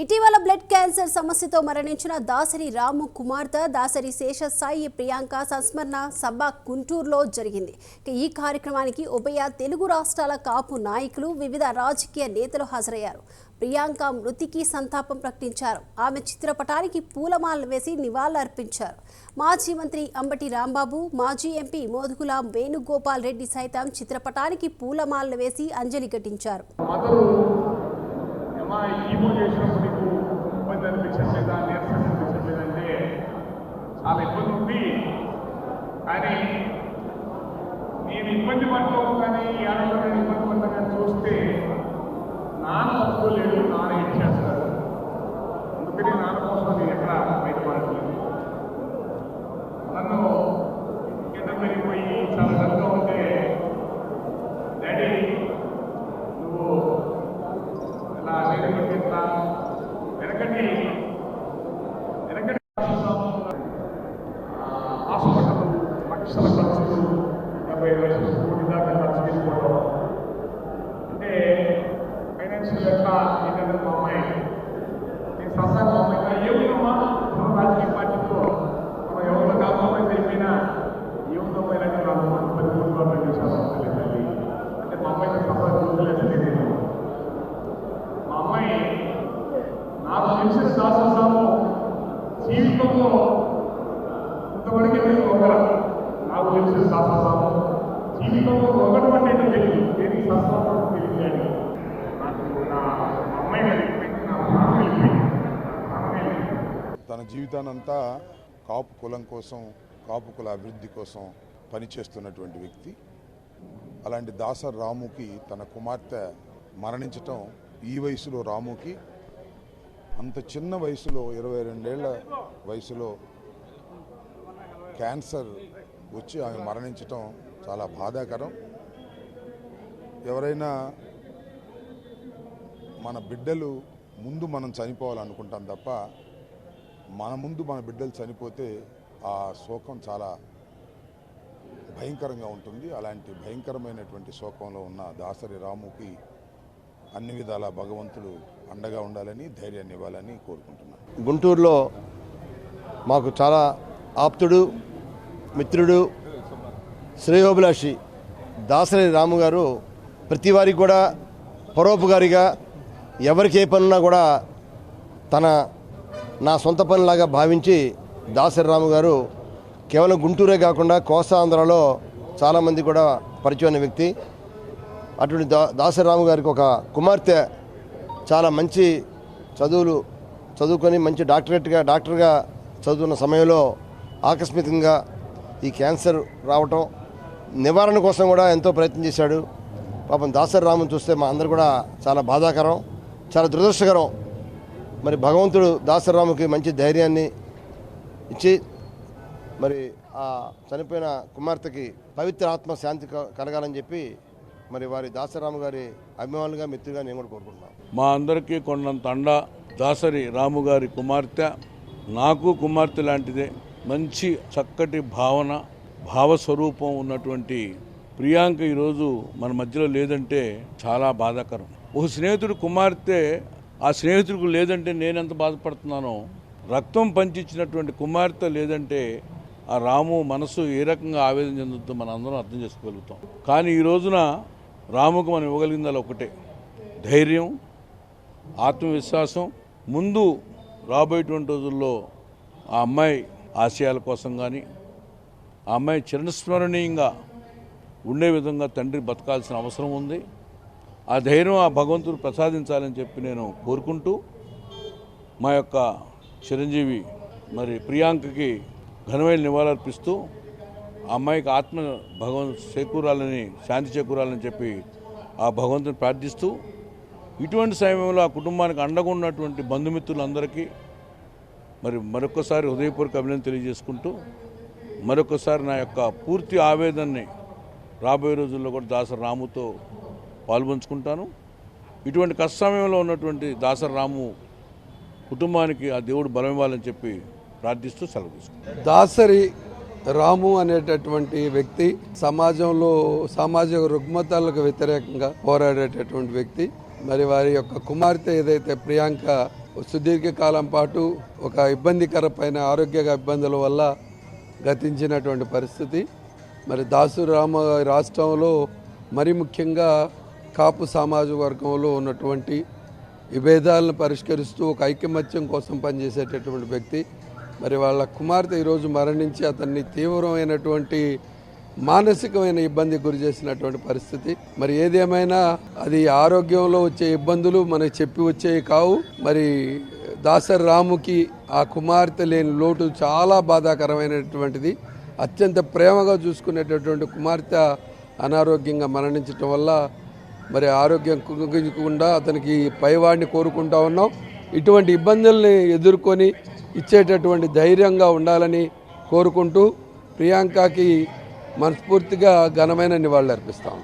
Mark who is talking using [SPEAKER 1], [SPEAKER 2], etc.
[SPEAKER 1] ఇటీవల blood cancer సమస్యతో మరణించిన దాసరి రాము కుమార్తె దాసరి శేషసాయి ప్రియాంక సంస్మరణ సభ గుంటూరులో జరిగింది. ఈ కార్యక్రమానికి ఉభయ తెలుగు రాష్ట్రాల కాపు నాయకులు, వివిధ రాజకీయ నేతలు హాజరయ్యారు. ప్రియాంక మృతికి సంతాపం ప్రకటించారు. ఆమె చిత్రపటానికి పూలమాలలు వేసి నివాళులర్పించారు. మాజీ మంత్రి అంబటి రాంబాబు, మాజీ ఎంపీ మోదుగుల వేణుగోపాల్ రెడ్డి సైతం చిత్రపటానికి పూలమాలలు వేసి అంజలి ఘటించారు.
[SPEAKER 2] ఇబ్బంది అనిపించట్లేదా, నీరసం అనిపించట్లేదంటే చాలా ఇబ్బంది ఉంది. కానీ నేను ఇబ్బంది పడతాము, కానీ ఏడలో నేను ఇబ్బంది పడతానని చూస్తే నాన్న ఒప్పుకోలేడు, నాన్న ఏం చేస్తారు. అందుకని నాన్న కోసం నేను ఎక్కడ బయటపడట్లేదు. నన్ను కింద పెరిగిపోయి చాలా డల్గా ఉంటే, డాడీ నువ్వు ఇలా ఎట్లా వెనకటి హాస్పిటల్ లక్షల ఖర్చులు, 70 లక్షల కోటి దాకా ఖర్చు చేసుకోవడం అంటే ఫైనాన్షియల్ ఎట్లా ఏంటంటే మా అమ్మాయి నేను సరదాగా మా అమ్మాయి ఏముందమ్మా మన రాజకీయ పార్టీతో మనం ఎవరితో కాంప్రమైజ్ అయిపోయినా ఏముందమ్మా ఇలాంటి 10 కోట్లు గవర్నమెంట్ చేశారు అంటే మా అమ్మాయితో సరదాగా వదిలేసలేదు. మా అమ్మాయి నాకు తెలిసిన శాసనసభ జీవితంలో ఇంతవరకు ఒకరు నాకు తెలిసిన శాసనసభ జీవితంలో ఒకటి అంటే తెలియదు. దేనికి శాసనసభ తెలియదు. నాకు నా అమ్మాయి
[SPEAKER 3] తన జీవితానంతా కాపు కులం కోసం, కాపు కుల అభివృద్ధి కోసం పనిచేస్తున్నటువంటి వ్యక్తి. అలాంటి దాసరి రాముకి తన కుమార్తె మరణించటం, ఈ వయసులో రాముకి అంత చిన్న వయసులో 22 ఏళ్ల వయసులో క్యాన్సర్ వచ్చి ఆమె మరణించటం చాలా బాధాకరం. ఎవరైనా మన బిడ్డలు ముందు మనం చనిపోవాలనుకుంటాం తప్ప మన ముందు మన బిడ్డలు చనిపోతే ఆ శోకం చాలా భయంకరంగా ఉంటుంది. అలాంటి భయంకరమైనటువంటి శోకంలో ఉన్న దాసరి రాముకి అన్ని విధాల భగవంతుడు అండగా ఉండాలని, ధైర్యాన్ని ఇవ్వాలని కోరుకుంటున్నాను.
[SPEAKER 4] గుంటూరులో మాకు చాలా ఆప్తుడు, మిత్రుడు, శ్రేయోభిలాషి దాసరి రాము గారు ప్రతి వారికి కూడా పరోపకారిగా, ఎవరికి ఏ పనున్నా కూడా నా సొంత పనిలాగా భావించి దాసరి రాము గారు కేవలం గుంటూరే కాకుండా కోస్తాంధ్రలో చాలామంది కూడా పరిచయమైన వ్యక్తి. అటువంటి దాసరి రాము గారికి ఒక కుమార్తె చాలా మంచి చదువుకొని మంచి డాక్టర్గా చదువుతున్న సమయంలో ఆకస్మికంగా ఈ క్యాన్సర్ రావటం, నివారణ కోసం కూడా ఎంతో ప్రయత్నం చేశాడు. పాపం దాసరి రాముని చూస్తే మా అందరు కూడా చాలా బాధాకరం, చాలా దురదృష్టకరం. మరి భగవంతుడు దాసరి రాముకి మంచి ధైర్యాన్ని ఇచ్చి మరి ఆ చనిపోయిన కుమార్తెకి పవిత్ర ఆత్మ శాంతి కలగాలని చెప్పి మరి వారి దాసరాము గారి అభిమానులుగా, మిత్రులుగా నేను కూడా కోరుకుంటున్నాను.
[SPEAKER 5] మా అందరికీ కొన్నంత అండ దాసరి రాము గారి కుమార్తె, నాకు కుమార్తె లాంటిదే. మంచి చక్కటి భావస్వరూపం ఉన్నటువంటి ప్రియాంక ఈరోజు మన మధ్యలో లేదంటే చాలా బాధాకరం. ఒక స్నేహితుడు కుమార్తె ఆ స్నేహితుడికి లేదంటే నేనెంత బాధపడుతున్నానో, రక్తం పంచిచ్చినటువంటి కుమార్తె లేదంటే ఆ రాము మనసు ఏ రకంగా ఆవేదన చెందుతుందో మనం అందరం అర్థం చేసుకోగలుగుతాం. కానీ ఈ రోజున రాముకు మనం ఇవ్వగలిగింది అలా ఒకటే, ధైర్యం, ఆత్మవిశ్వాసం. ముందు రాబోయేటువంటి రోజుల్లో ఆ అమ్మాయి ఆశయాల కోసం కానీ, ఆ అమ్మాయి చిరస్మరణీయంగా ఉండే విధంగా తండ్రి బతకాల్సిన అవసరం ఉంది. ఆ ధైర్యం ఆ భగవంతుడు ప్రసాదించాలని చెప్పి నేను కోరుకుంటూ, మా యొక్క చిరంజీవి మరి ప్రియాంకకి ఘనమైన నివాళులర్పిస్తూ, ఆ అమ్మాయికి ఆత్మ చేకూరాలని, శాంతి చేకూరాలని చెప్పి ఆ భగవంతుని ప్రార్థిస్తూ, ఇటువంటి సమయంలో ఆ కుటుంబానికి అండగా ఉన్నటువంటి బంధుమిత్రులందరికీ మరి మరొకసారి హృదయపూర్వక అభినందన తెలియజేసుకుంటూ, మరొకసారి నా యొక్క పూర్తి ఆవేదనని రాబోయే రోజుల్లో కూడా దాసరి రాముతో పాల్పంచుకుంటాను. ఇటువంటి కష్ట సమయంలో ఉన్నటువంటి దాసరి రాము కుటుంబానికి ఆ దేవుడు బలం ఇవ్వాలని చెప్పి ప్రార్థిస్తూ సెలవు తీసుకుంటాను.
[SPEAKER 6] దాసరి రాము అనేటటువంటి వ్యక్తి సమాజంలో సామాజిక రుగ్మతలకు వ్యతిరేకంగా పోరాడేటటువంటి వ్యక్తి. మరి వారి యొక్క కుమార్తె ఏదైతే ప్రియాంక సుదీర్ఘకాలం పాటు ఒక ఇబ్బందికరమైన ఆరోగ్య ఇబ్బందుల వల్ల గతించినటువంటి పరిస్థితి. మరి దాసరి రాము రాష్ట్రంలో మరి ముఖ్యంగా కాపు సామాజిక వర్గంలో ఉన్నటువంటి విభేదాలను పరిష్కరిస్తూ ఒక ఐకమత్యం కోసం పనిచేసేటటువంటి వ్యక్తి. మరి వాళ్ళ కుమార్తె ఈరోజు మరణించి అతన్ని తీవ్రమైనటువంటి మానసికమైన ఇబ్బందికి గురి చేసినటువంటి పరిస్థితి. మరి ఏదేమైనా అది ఆరోగ్యంలో వచ్చే ఇబ్బందులు మనకి చెప్పి వచ్చేవి కావు. మరి దాసరి రాముకి ఆ కుమార్తె లేని లోటు చాలా బాధాకరమైనటువంటిది. అత్యంత ప్రేమగా చూసుకునేటటువంటి కుమార్తె అనారోగ్యంగా మరణించడం వల్ల మరి ఆరోగ్యం కుంగికుండా అతనికి పైవాడిని కోరుకుంటా ఉన్నాం. ఇటువంటి ఇబ్బందుల్ని ఎదుర్కొని ఇచ్చేటటువంటి ధైర్యంగా ఉండాలని కోరుకుంటూ ప్రియాంకకి మనస్ఫూర్తిగా ఘనమైన నివాళులు అర్పిస్తాం.